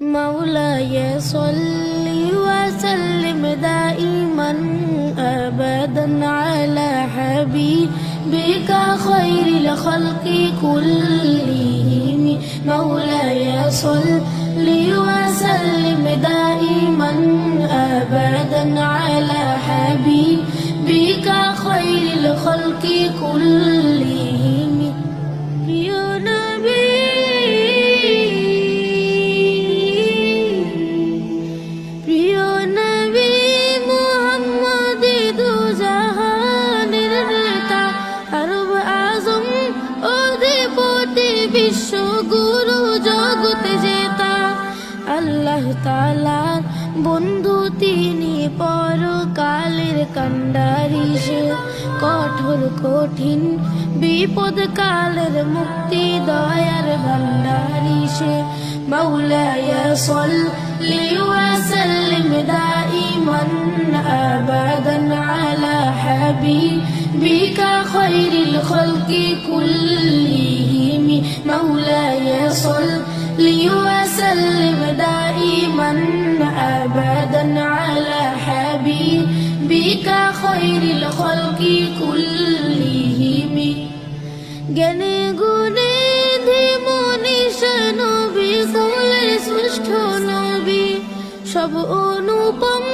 مولاي صل وسلم دائما أبدا على حبيبك خير الخلق كلهم مولاي صل وسلم دائما أبدا على حبيبك خير الخلق كلهم يا نبي বিশ্ব গুরু জগৎ জেতা আল্লাহ তাআলার বন্ধু তিনি পরকালের কান্ডারি সে কঠোর কঠিন বিপদ কালের মুক্তি দয়ার ভান্ডারি সে মাওলায়া সাল্লি ওয়া সাল্লিম দাইমান আবাদান আলা হাবিবিকা খায়রিল খালকি কুল্লিহিম مولاي صل وسلم دائما أبدا على حبيبك خير الخلق كلهم জ্ঞানে গুণে ধীমনিশ নবী কুলের শ্রেষ্ঠ নবী সব অনুপম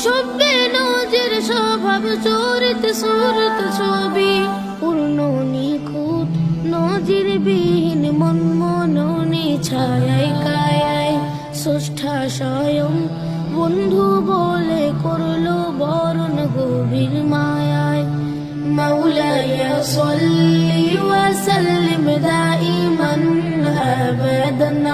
সব্যে নজির স্বভাব চরিত সুরত ছবি পূর্ণ নিখুঁত নজির বিহীন মন মননে ছায় কায়ায় স্রষ্টা স্বয়ং বন্ধু বলে করলো বরণ গভীর মায়ায় মাওলায়া সাল্লি ওয়া সাল্লিম দাইমান আবাদান